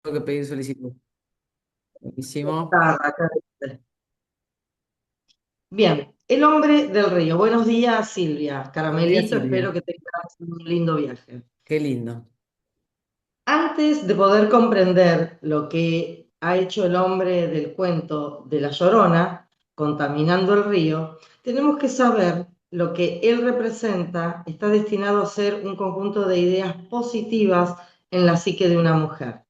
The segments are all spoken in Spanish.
Tengo que pedir solicitud. Buenísimo. Acá dice. Bien, el hombre del río. Buenos días, Silvia. Buenos días, Caramelito, espero Silvia. que tengas un lindo viaje. Qué lindo. Antes de poder comprender lo que ha hecho el hombre del cuento de La Llorona, contaminando el río, tenemos que saber lo que él representa está destinado a ser un conjunto de ideas positivas en la psique de una mujer.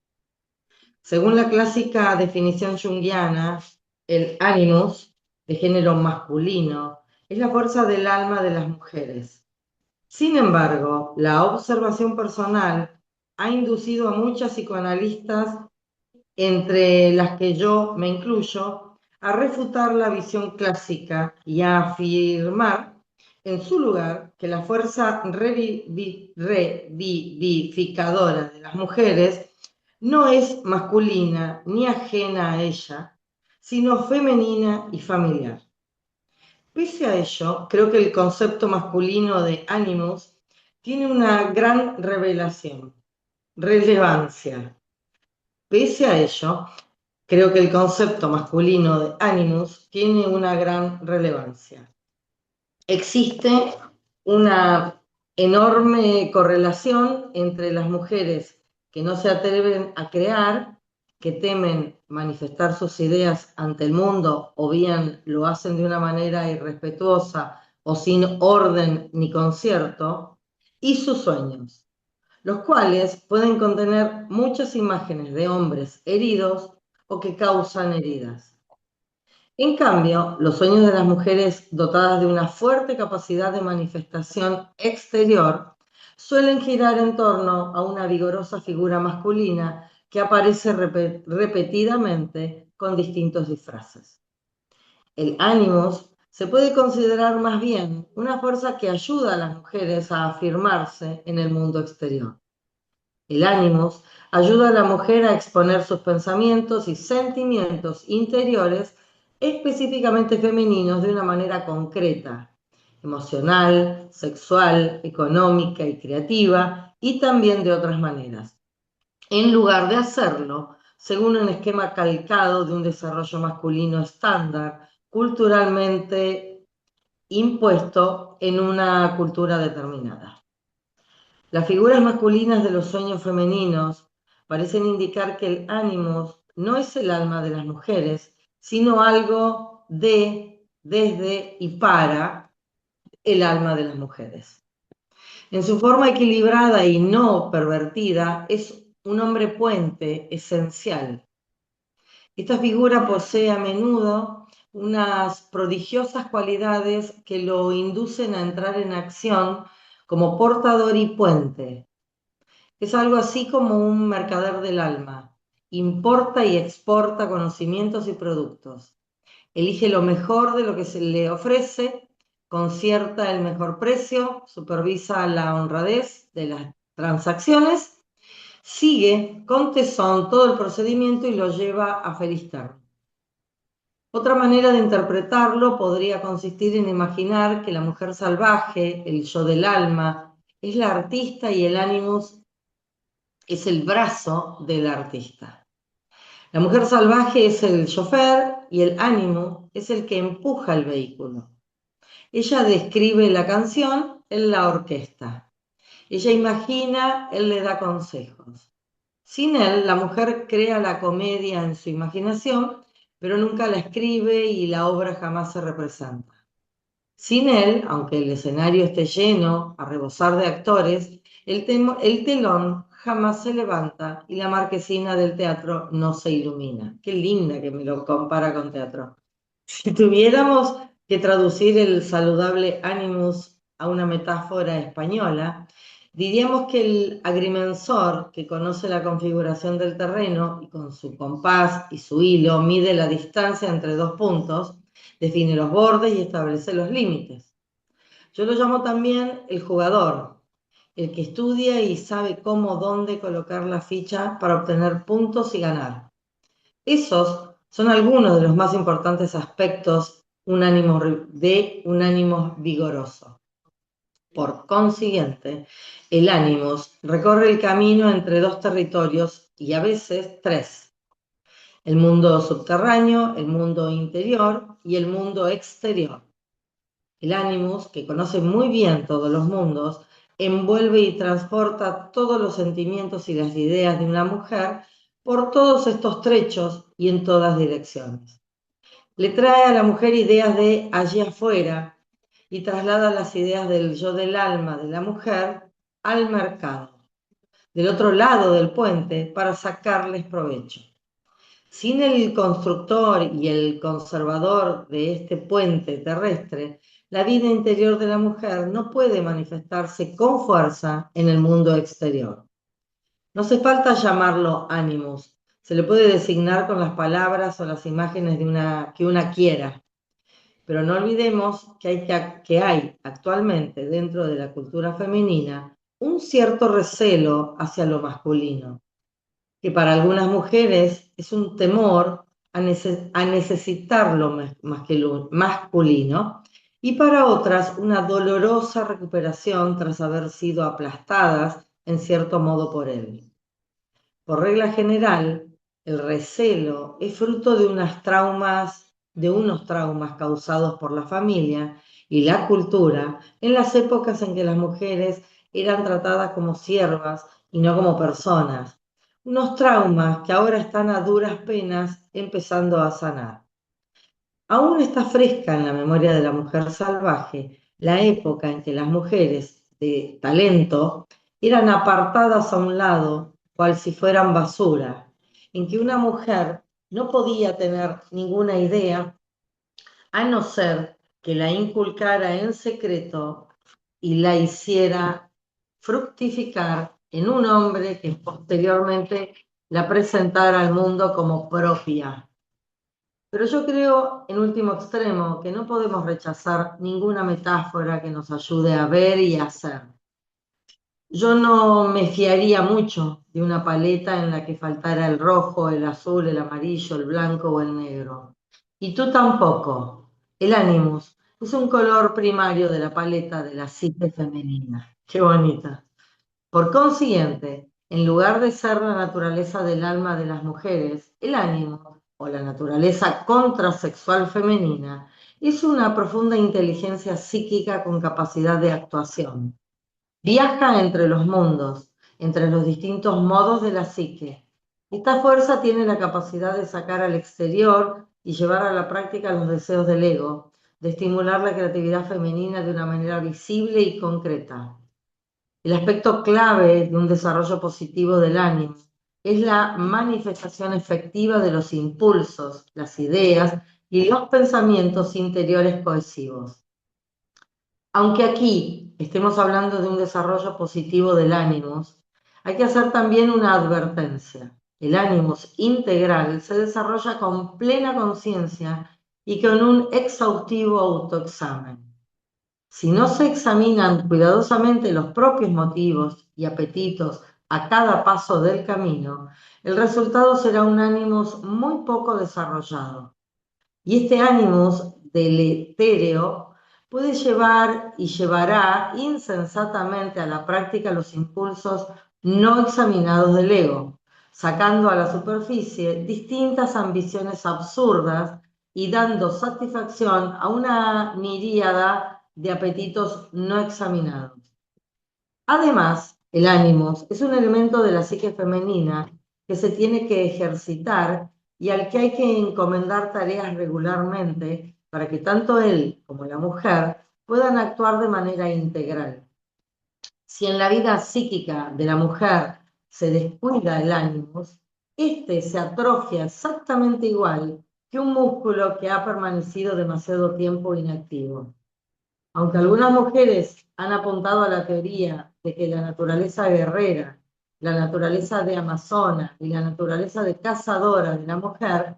Según la clásica definición junguiana, el animus, de género masculino, es la fuerza del alma de las mujeres. Sin embargo, la observación personal ha inducido a muchas psicoanalistas, entre las que yo me incluyo, a refutar la visión clásica y a afirmar, en su lugar, que la fuerza revivificadora de las mujeres no es masculina ni ajena a ella, sino femenina y familiar. Pese a ello, creo que el concepto masculino de animus tiene una gran relevancia. Pese a ello, creo que el concepto masculino de animus tiene una gran relevancia. Existe una enorme correlación entre las mujeres que no se atreven a crear, que temen manifestar sus ideas ante el mundo, o bien lo hacen de una manera irrespetuosa o sin orden ni concierto, y sus sueños, los cuales pueden contener muchas imágenes de hombres heridos o que causan heridas. En cambio, los sueños de las mujeres dotadas de una fuerte capacidad de manifestación exterior suelen girar en torno a una vigorosa figura masculina que aparece repetidamente con distintos disfraces. El ánimos se puede considerar más bien una fuerza que ayuda a las mujeres a afirmarse en el mundo exterior. El ánimos ayuda a la mujer a exponer sus pensamientos y sentimientos interiores específicamente femeninos de una manera concreta, emocional, sexual, económica y creativa, y también de otras maneras, en lugar de hacerlo según un esquema calcado de un desarrollo masculino estándar, culturalmente impuesto en una cultura determinada. Las figuras masculinas de los sueños femeninos parecen indicar que el ánimos no es el alma de las mujeres, sino algo de, desde y para el alma de las mujeres. En su forma equilibrada y no pervertida, es un hombre puente esencial. Esta figura posee a menudo unas prodigiosas cualidades que lo inducen a entrar en acción como portador y puente. Es algo así como un mercader del alma. Importa y exporta conocimientos y productos. Elige lo mejor de lo que se le ofrece, concierta el mejor precio, supervisa la honradez de las transacciones, sigue con tesón todo el procedimiento y lo lleva a feliz término. Otra manera de interpretarlo podría consistir en imaginar que la mujer salvaje, el yo del alma, es la artista y el animus es el brazo del artista. La mujer salvaje es el chofer y el ánimo es el que empuja el vehículo. Ella describe la canción, él la orquesta. Ella imagina, él le da consejos. Sin él, la mujer crea la comedia en su imaginación, pero nunca la escribe y la obra jamás se representa. Sin él, aunque el escenario esté lleno a rebosar de actores, el telón jamás se levanta y la marquesina del teatro no se ilumina. Qué linda que me lo compara con teatro. Si tuviéramos que traducir el saludable animus a una metáfora española, diríamos que el agrimensor, que conoce la configuración del terreno y con su compás y su hilo mide la distancia entre dos puntos, define los bordes y establece los límites. Yo lo llamo también el jugador, el que estudia y sabe cómo, dónde colocar la ficha para obtener puntos y ganar. Esos son algunos de los más importantes aspectos de un ánimo vigoroso. Por consiguiente, el ánimos recorre el camino entre dos territorios y a veces tres: el mundo subterráneo, el mundo interior y el mundo exterior. El ánimos, que conoce muy bien todos los mundos, envuelve y transporta todos los sentimientos y las ideas de una mujer por todos estos trechos y en todas direcciones. Le trae a la mujer ideas de allí afuera y traslada las ideas del yo del alma de la mujer al mercado, del otro lado del puente, para sacarles provecho. Sin el constructor y el conservador de este puente terrestre, la vida interior de la mujer no puede manifestarse con fuerza en el mundo exterior. No hace falta llamarlo ánimos, se le puede designar con las palabras o las imágenes que una quiera, pero no olvidemos que hay actualmente dentro de la cultura femenina un cierto recelo hacia lo masculino, que para algunas mujeres es un temor a necesitar lo masculino, y para otras una dolorosa recuperación tras haber sido aplastadas en cierto modo por él. Por regla general, el recelo es fruto de unos traumas causados por la familia y la cultura en las épocas en que las mujeres eran tratadas como siervas y no como personas. Unos traumas que ahora están a duras penas empezando a sanar. Aún está fresca en la memoria de la mujer salvaje la época en que las mujeres de talento eran apartadas a un lado, cual si fueran basura, en que una mujer no podía tener ninguna idea a no ser que la inculcara en secreto y la hiciera fructificar en un hombre que posteriormente la presentara al mundo como propia. Pero yo creo, en último extremo, que no podemos rechazar ninguna metáfora que nos ayude a ver y a hacer. Yo no me fiaría mucho de una paleta en la que faltara el rojo, el azul, el amarillo, el blanco o el negro. Y tú tampoco. El ánimos es un color primario de la paleta de la psique femenina. Qué bonita. Por consiguiente, en lugar de ser la naturaleza del alma de las mujeres, el ánimo, o la naturaleza contrasexual femenina, es una profunda inteligencia psíquica con capacidad de actuación. Viaja entre los mundos, entre los distintos modos de la psique. Esta fuerza tiene la capacidad de sacar al exterior y llevar a la práctica los deseos del ego, de estimular la creatividad femenina de una manera visible y concreta. El aspecto clave de un desarrollo positivo del ánimo es la manifestación efectiva de los impulsos, las ideas y los pensamientos interiores cohesivos. Aunque aquí estemos hablando de un desarrollo positivo del ánimos, hay que hacer también una advertencia. El ánimos integral se desarrolla con plena conciencia y con un exhaustivo autoexamen. Si no se examinan cuidadosamente los propios motivos y apetitos a cada paso del camino, el resultado será un ánimos muy poco desarrollado. Y este ánimos deletérea puede llevar y llevará insensatamente a la práctica los impulsos no examinados del ego, sacando a la superficie distintas ambiciones absurdas y dando satisfacción a una miríada de apetitos no examinados. Además, el ánimos es un elemento de la psique femenina que se tiene que ejercitar y al que hay que encomendar tareas regularmente para que tanto él como la mujer puedan actuar de manera integral. Si en la vida psíquica de la mujer se descuida el ánimos, este se atrofia exactamente igual que un músculo que ha permanecido demasiado tiempo inactivo. Aunque algunas mujeres han apuntado a la teoría de que la naturaleza guerrera, la naturaleza de amazona y la naturaleza de cazadora de la mujer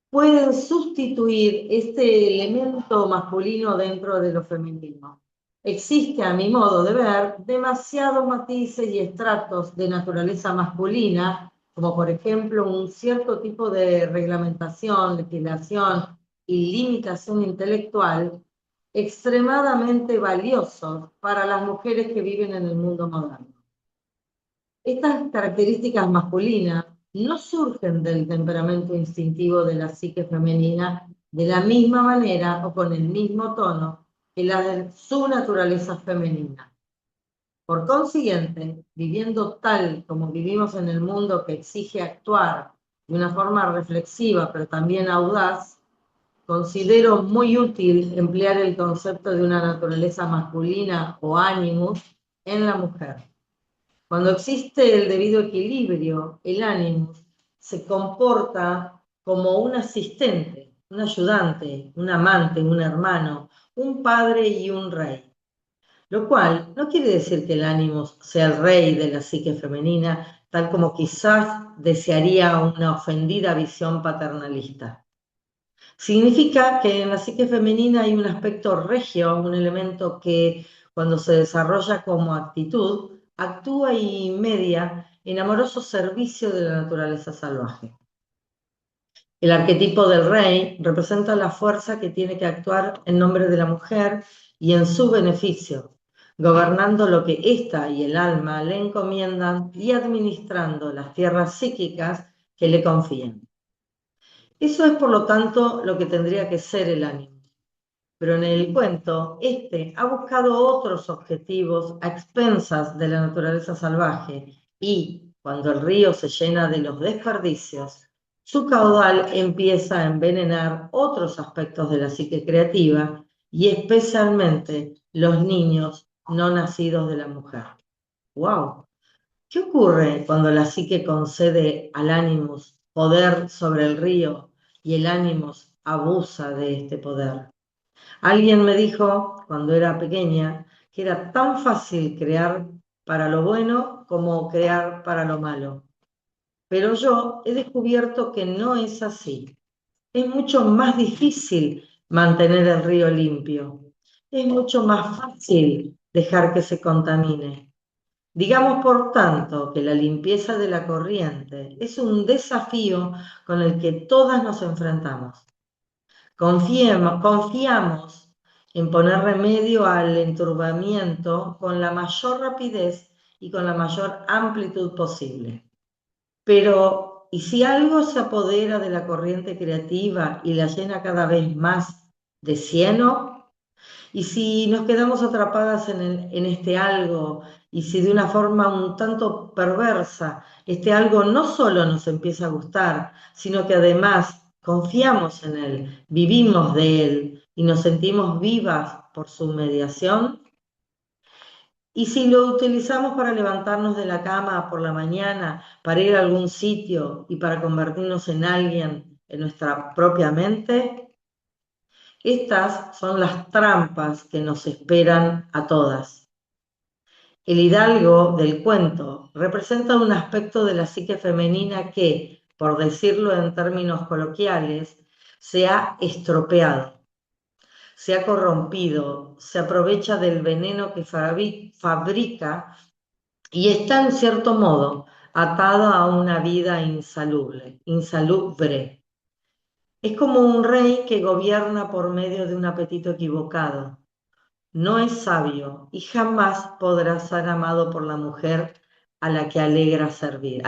pueden sustituir este elemento masculino dentro de lo femenino. Existe, a mi modo de ver, demasiados matices y estratos de naturaleza masculina, como por ejemplo un cierto tipo de reglamentación, legislación y limitación intelectual, extremadamente valiosos para las mujeres que viven en el mundo moderno. Estas características masculinas no surgen del temperamento instintivo de la psique femenina de la misma manera o con el mismo tono que la de su naturaleza femenina. Por consiguiente, viviendo tal como vivimos en el mundo que exige actuar de una forma reflexiva pero también audaz, considero muy útil emplear el concepto de una naturaleza masculina o animus en la mujer. Cuando existe el debido equilibrio, el animus se comporta como un asistente, un ayudante, un amante, un hermano, un padre y un rey. Lo cual no quiere decir que el animus sea el rey de la psique femenina, tal como quizás desearía una ofendida visión paternalista. Significa que en la psique femenina hay un aspecto regio, un elemento que cuando se desarrolla como actitud, actúa y media en amoroso servicio de la naturaleza salvaje. El arquetipo del rey representa la fuerza que tiene que actuar en nombre de la mujer y en su beneficio, gobernando lo que ésta y el alma le encomiendan y administrando las tierras psíquicas que le confían. Eso es, por lo tanto, lo que tendría que ser el ánimo. Pero en el cuento, este ha buscado otros objetivos a expensas de la naturaleza salvaje y, cuando el río se llena de los desperdicios, su caudal empieza a envenenar otros aspectos de la psique creativa y especialmente los niños no nacidos de la mujer. ¡Wow! ¿Qué ocurre cuando la psique concede al ánimus poder sobre el río y el ánimus abusa de este poder? Alguien me dijo, cuando era pequeña, que era tan fácil crear para lo bueno como crear para lo malo. Pero yo he descubierto que no es así. Es mucho más difícil mantener el río limpio. Es mucho más fácil dejar que se contamine. Digamos, por tanto, que la limpieza de la corriente es un desafío con el que todas nos enfrentamos. Confiamos en poner remedio al enturbamiento con la mayor rapidez y con la mayor amplitud posible. Pero, ¿y si algo se apodera de la corriente creativa y la llena cada vez más de cieno? ¿Y si nos quedamos atrapadas en este algo y si de una forma un tanto perversa este algo no solo nos empieza a gustar, sino que además confiamos en él, vivimos de él y nos sentimos vivas por su mediación? ¿Y si lo utilizamos para levantarnos de la cama por la mañana, para ir a algún sitio y para convertirnos en alguien en nuestra propia mente? Estas son las trampas que nos esperan a todas. El hidalgo del cuento representa un aspecto de la psique femenina que, por decirlo en términos coloquiales, se ha estropeado, se ha corrompido, se aprovecha del veneno que fabrica y está en cierto modo atada a una vida insalubre. Es como un rey que gobierna por medio de un apetito equivocado. No es sabio y jamás podrá ser amado por la mujer a la que alega servir.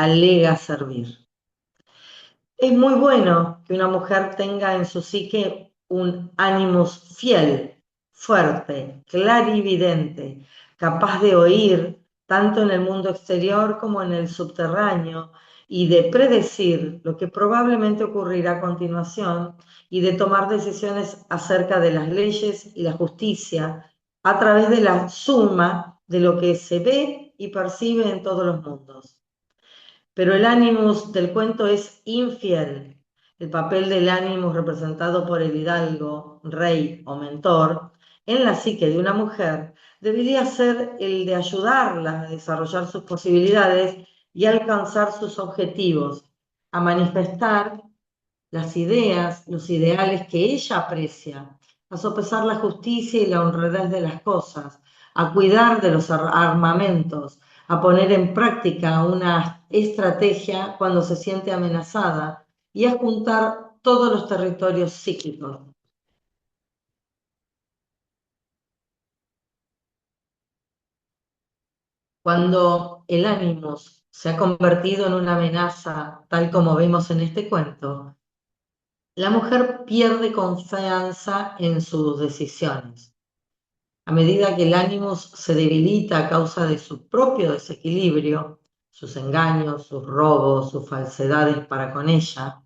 Es muy bueno que una mujer tenga en su psique un ánimos fiel, fuerte, clarividente, capaz de oír tanto en el mundo exterior como en el subterráneo y de predecir lo que probablemente ocurrirá a continuación y de tomar decisiones acerca de las leyes y la justicia a través de la suma de lo que se ve y percibe en todos los mundos. Pero el ánimus del cuento es infiel. El papel del ánimus representado por el hidalgo, rey o mentor, en la psique de una mujer, debería ser el de ayudarla a desarrollar sus posibilidades y alcanzar sus objetivos, a manifestar las ideas, los ideales que ella aprecia, a sopesar la justicia y la honradez de las cosas, a cuidar de los armamentos, a poner en práctica una estrategia cuando se siente amenazada y a juntar todos los territorios psíquicos. Cuando el ánimos se ha convertido en una amenaza, tal como vemos en este cuento, la mujer pierde confianza en sus decisiones. A medida que el ánimos se debilita a causa de su propio desequilibrio, sus engaños, sus robos, sus falsedades para con ella,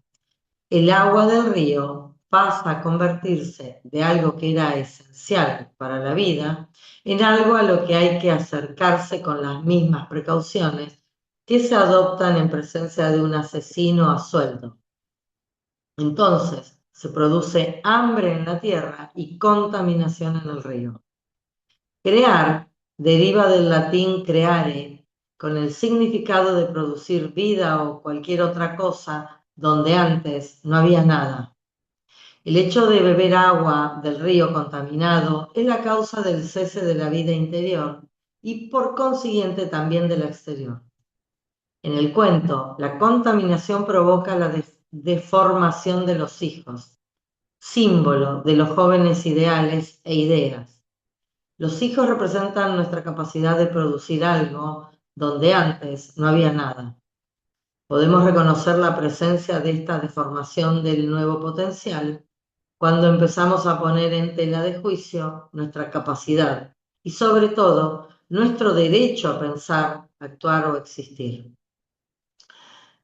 el agua del río pasa a convertirse de algo que era esencial para la vida en algo a lo que hay que acercarse con las mismas precauciones que se adoptan en presencia de un asesino a sueldo. Entonces se produce hambre en la tierra y contaminación en el río. Crear deriva del latín creare, con el significado de producir vida o cualquier otra cosa donde antes no había nada. El hecho de beber agua del río contaminado es la causa del cese de la vida interior y por consiguiente también de la exterior. En el cuento, la contaminación provoca la deformación de los hijos, símbolo de los jóvenes ideales e ideas. Los hijos representan nuestra capacidad de producir algo donde antes no había nada. Podemos reconocer la presencia de esta deformación del nuevo potencial cuando empezamos a poner en tela de juicio nuestra capacidad y sobre todo nuestro derecho a pensar, actuar o existir.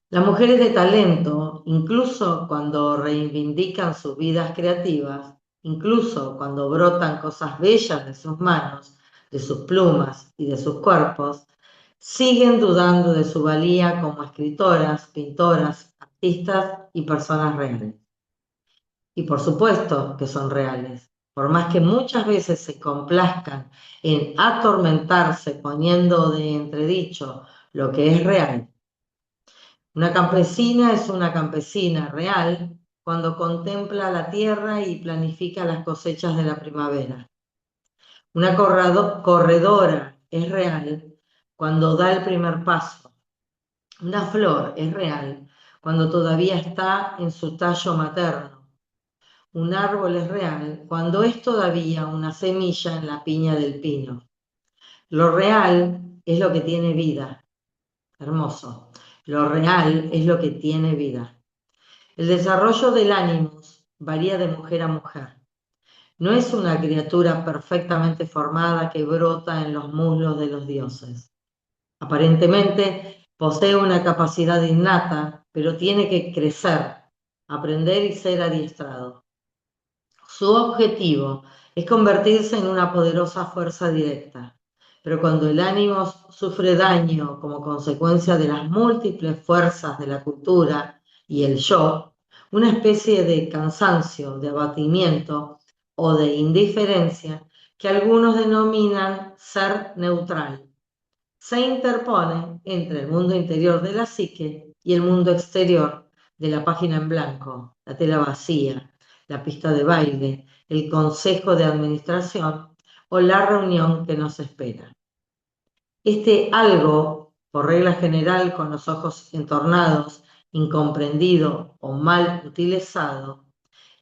Las mujeres de talento, incluso cuando reivindican sus vidas creativas, incluso cuando brotan cosas bellas de sus manos, de sus plumas y de sus cuerpos, siguen dudando de su valía como escritoras, pintoras, artistas y personas reales. Y por supuesto que son reales, por más que muchas veces se complazcan en atormentarse poniendo de entredicho lo que es real. Una campesina es una campesina real cuando contempla la tierra y planifica las cosechas de la primavera. Una corredora es real cuando da el primer paso. Una flor es real cuando todavía está en su tallo materno. Un árbol es real cuando es todavía una semilla en la piña del pino. Lo real es lo que tiene vida. Hermoso. Lo real es lo que tiene vida. El desarrollo del ánimos varía de mujer a mujer. No es una criatura perfectamente formada que brota en los muslos de los dioses. Aparentemente posee una capacidad innata, pero tiene que crecer, aprender y ser adiestrado. Su objetivo es convertirse en una poderosa fuerza directa, pero cuando el ánimo sufre daño como consecuencia de las múltiples fuerzas de la cultura y el yo, una especie de cansancio, de abatimiento o de indiferencia que algunos denominan ser neutral, se interpone entre el mundo interior de la psique y el mundo exterior de la página en blanco, la tela vacía, la pista de baile, el consejo de administración o la reunión que nos espera. Este algo, por regla general con los ojos entornados, incomprendido o mal utilizado,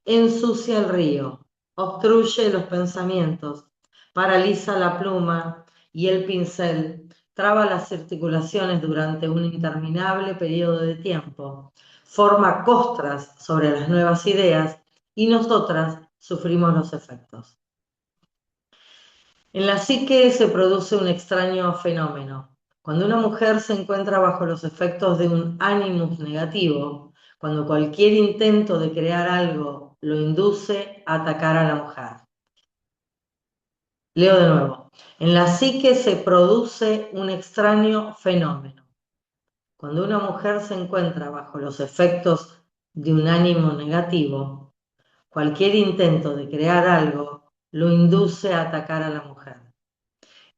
ensucia el río, obstruye los pensamientos, paraliza la pluma y el pincel, traba las articulaciones durante un interminable periodo de tiempo, forma costras sobre las nuevas ideas y nosotras sufrimos los efectos. En la psique se produce un extraño fenómeno. Cuando una mujer se encuentra bajo los efectos de un ánimos negativo, cuando cualquier intento de crear algo lo induce a atacar a la mujer. Leo de nuevo. En la psique se produce un extraño fenómeno. Cuando una mujer se encuentra bajo los efectos de un ánimo negativo, cualquier intento de crear algo lo induce a atacar a la mujer.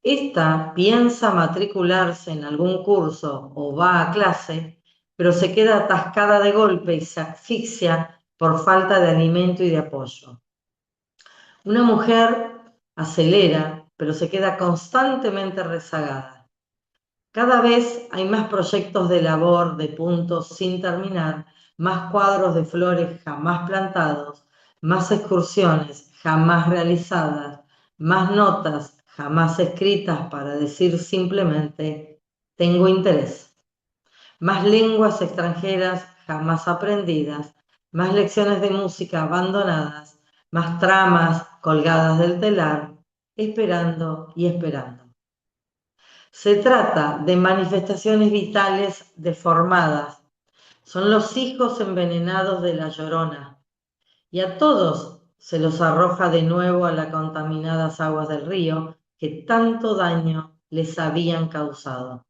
Esta piensa matricularse en algún curso o va a clase, pero se queda atascada de golpe y se asfixia por falta de alimento y de apoyo. Una mujer acelera, pero se queda constantemente rezagada. Cada vez hay más proyectos de labor, de puntos sin terminar, más cuadros de flores jamás plantados, más excursiones jamás realizadas, más notas jamás escritas para decir simplemente tengo interés, más lenguas extranjeras jamás aprendidas, más lecciones de música abandonadas, más tramas colgadas del telar, esperando y esperando. Se trata de manifestaciones vitales deformadas. Son los hijos envenenados de la Llorona, y a todos se los arroja de nuevo a las contaminadas aguas del río que tanto daño les habían causado.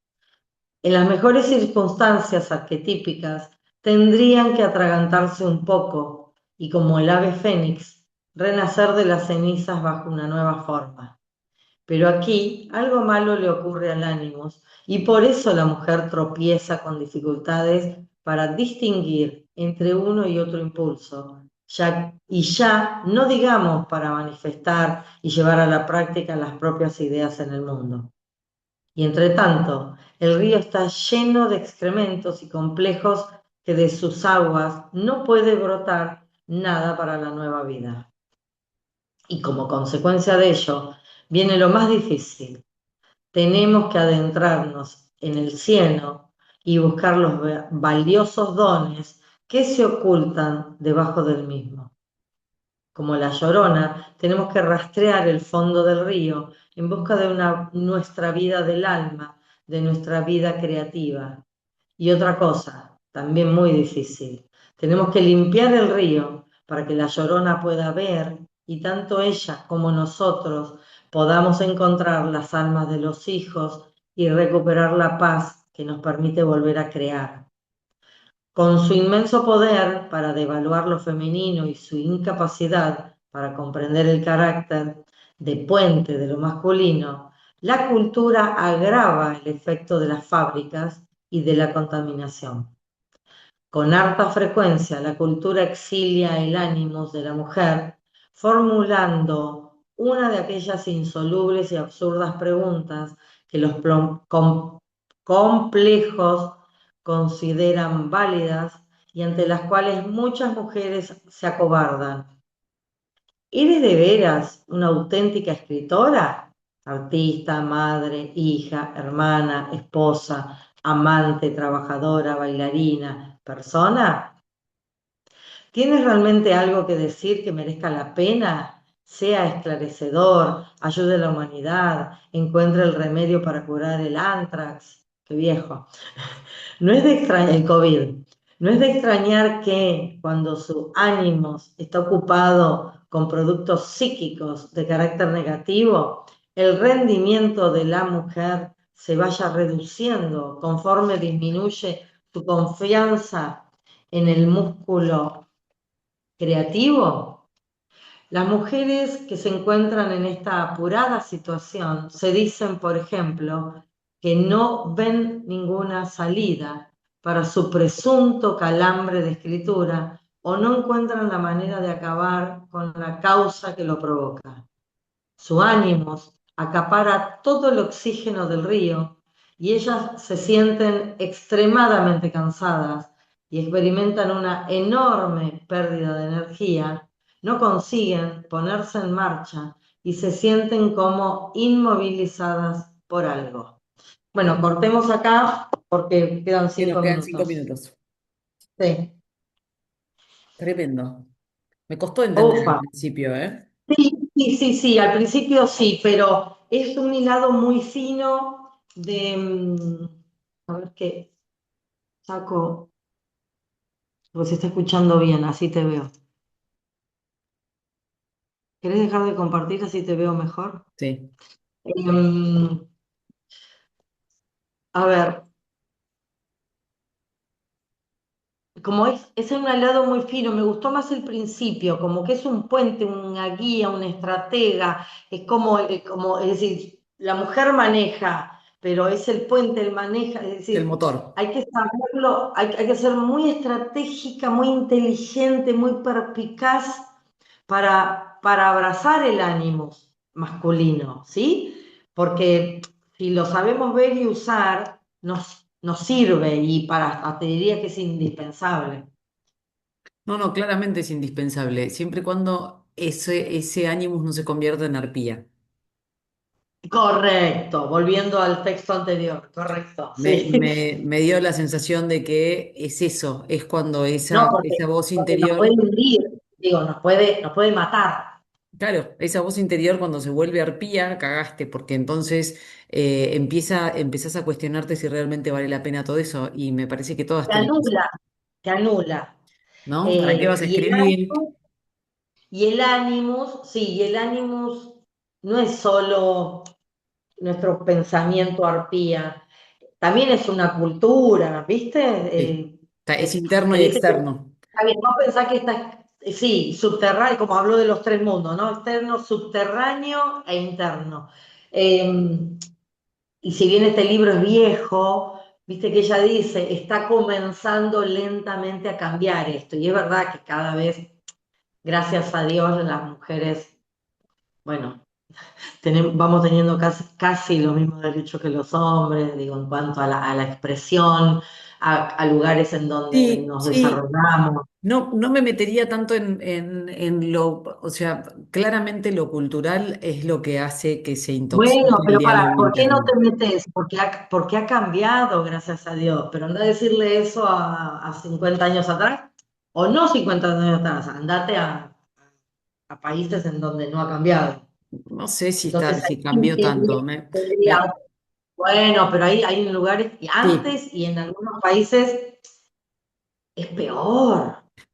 En las mejores circunstancias arquetípicas tendrían que atragantarse un poco y, como el ave fénix, renacer de las cenizas bajo una nueva forma. Pero aquí algo malo le ocurre al ánimos y por eso la mujer tropieza con dificultades para distinguir entre uno y otro impulso, y ya no digamos para manifestar y llevar a la práctica las propias ideas en el mundo. Y entre tanto, el río está lleno de excrementos y complejos que de sus aguas no puede brotar nada para la nueva vida. Y como consecuencia de ello, viene lo más difícil. Tenemos que adentrarnos en el cielo y buscar los valiosos dones que se ocultan debajo del mismo. Como la Llorona, tenemos que rastrear el fondo del río en busca de nuestra vida del alma, de nuestra vida creativa. Y otra cosa, también muy difícil, tenemos que limpiar el río para que la Llorona pueda ver y tanto ella como nosotros podamos encontrar las almas de los hijos y recuperar la paz que nos permite volver a crear. Con su inmenso poder para devaluar lo femenino y su incapacidad para comprender el carácter de puente de lo masculino, la cultura agrava el efecto de las fábricas y de la contaminación. Con harta frecuencia, la cultura exilia el ánimo de la mujer, formulando una de aquellas insolubles y absurdas preguntas que los complejos consideran válidas y ante las cuales muchas mujeres se acobardan. ¿Eres de veras una auténtica escritora? Artista, madre, hija, hermana, esposa, amante, trabajadora, bailarina, persona. ¿Tienes realmente algo que decir que merezca la pena? Sea esclarecedor, ayude a la humanidad, encuentre el remedio para curar el anthrax. Qué viejo. No es de extrañar el COVID. No es de extrañar que cuando su ánimo está ocupado con productos psíquicos de carácter negativo, el rendimiento de la mujer se vaya reduciendo conforme disminuye su confianza en el músculo creativo. Las mujeres que se encuentran en esta apurada situación se dicen, por ejemplo, que no ven ninguna salida para su presunto calambre de escritura o no encuentran la manera de acabar con la causa que lo provoca. Su ánimo acapara todo el oxígeno del río y ellas se sienten extremadamente cansadas y experimentan una enorme pérdida de energía, no consiguen ponerse en marcha y se sienten como inmovilizadas por algo. Bueno, cortemos acá porque quedan Y nos cinco quedan cinco minutos. minutos. Sí. Tremendo. Me costó entender al Ufa. principio, ¿eh? Sí, al principio sí, pero es un hilado muy fino de, a ver qué saco, porque se está escuchando bien, así te veo. ¿Querés dejar de compartir así te veo mejor? Sí. Em, a ver, como es un alado muy fino, me gustó más el principio, como que es un puente, una guía, una estratega, es como, es decir, la mujer maneja, pero es el puente, el maneja, es El decir, motor. hay que saberlo, hay que ser muy estratégica, muy inteligente, muy perspicaz para abrazar el ánimo masculino, ¿sí? Porque si lo sabemos ver y usar, nos sirve y te diría que es indispensable. No, no, claramente es indispensable, siempre y cuando ese ánimo no se convierta en arpía. Correcto, volviendo al texto anterior, correcto, Me, sí. me, me dio la sensación de que es eso, es cuando No, esa voz porque nos puede interior, hundir, digo, nos puede matar. claro, esa voz interior cuando se vuelve arpía, cagaste, porque entonces empezás a cuestionarte si realmente vale la pena todo eso, y me parece que todas Te tenemos, anula, te anula. ¿no? ¿Para qué vas a Y el escribir? ánimo, sí, y el ánimo no es solo nuestro pensamiento arpía, también es una cultura, ¿viste? Sí, es interno Que y dice que, externo. está bien, no pensar que está, sí, subterráneo, como habló de los tres mundos, ¿no? Externo, subterráneo e interno. Eh, y si bien este libro es viejo, viste que ella dice, está comenzando lentamente a cambiar esto. Y es verdad que cada vez, gracias a Dios, las mujeres, bueno, vamos teniendo casi los mismos derechos que los hombres, digo, en cuanto a la expresión, a lugares en donde Sí, nos sí, desarrollamos. no, no me metería tanto en lo, o sea, claramente lo cultural es lo que hace que se Bueno, intoxique el pero para, diálogo ¿por qué no interno. te metes? Porque ha cambiado, gracias a Dios. Pero anda a decirle eso a 50 años atrás, o no 50 años atrás, andate a países en donde no ha cambiado. No sé si está, Entonces si ahí cambió tanto. tendría, bueno, pero ahí hay lugares, y Sí, antes y en algunos países es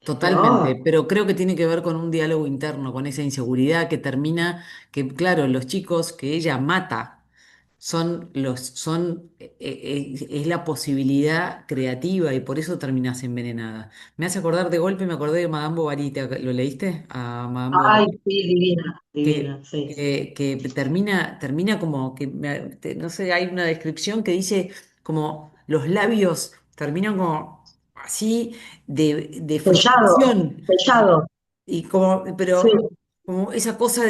totalmente, peor. pero creo que tiene que ver con un diálogo interno, con esa inseguridad que termina, que claro, los chicos que ella mata es la posibilidad creativa y por eso terminás envenenada. Me hace acordar de golpe, me acordé de Madame Bovary, ¿lo leíste? A Madame Ay, Bovary. sí, divina, que, divina, sí. que termina como que, no sé, hay una descripción que dice como los labios terminan como así de Sellado, frustración sellado, y como, sí. pero como esa cosa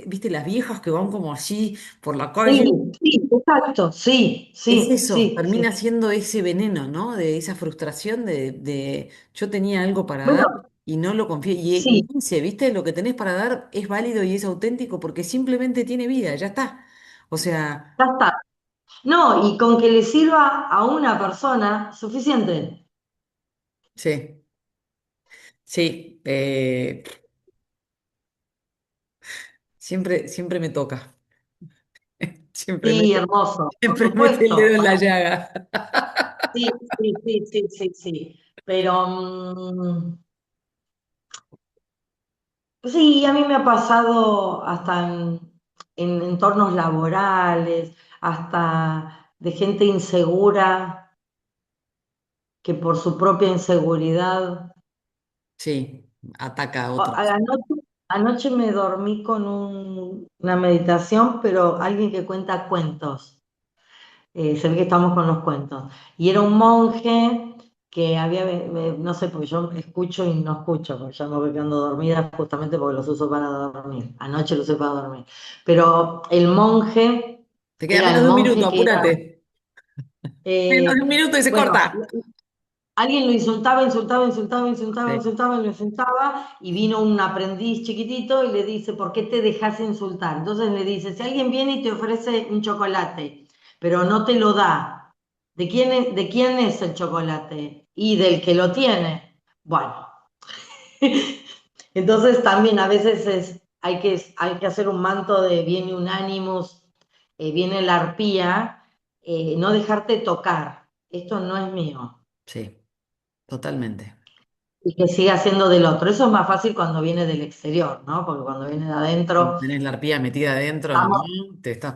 viste, las viejas que van como así por la Sí, calle. sí, exacto, sí, Es sí, eso, sí, sí. termina siendo ese veneno, ¿no? De esa frustración de yo tenía algo para Bueno, dar y no lo confié. Y sí, dice, ¿viste? Lo que tenés para dar es válido y es auténtico porque simplemente tiene vida, ya está. O sea, ya está. No, y con que le sirva a una persona, suficiente. sí, sí, siempre me toca, siempre me, Sí, hermoso, por siempre mete el supuesto. dedo en la Bueno, llaga. sí, sí, sí, sí, sí, sí. Pero sí, a mí me ha pasado hasta en entornos laborales, hasta de gente insegura que por su propia inseguridad. Sí, ataca a otros. Anoche me dormí con una meditación, pero alguien que cuenta cuentos. Se ve que estamos con los cuentos. Y era un monje que no sé, porque yo escucho y no escucho, porque ya me voy quedando dormida justamente porque los uso para dormir. Anoche los usé para dormir. Pero el monje Te queda era menos el de un minuto, monje que era, apúrate. Menos de un eh, minuto y se bueno, corta. alguien lo insultaba, insultaba, insultaba, insultaba, Sí. insultaba, lo insultaba, y vino un aprendiz chiquitito y le dice, ¿por qué te dejas insultar? Entonces le dice, si alguien viene y te ofrece un chocolate, pero no te lo da, de quién es el chocolate? Y del que lo tiene. Bueno, entonces también a veces hay que hacer un manto de viene un ánimos, viene la arpía, no dejarte tocar. Esto no es mío. Sí, totalmente. Y que siga siendo del otro. Eso es más fácil cuando viene del exterior, ¿no? Porque cuando viene de Cuando adentro, tenés la arpía metida adentro, ¿no? estamos, Te estás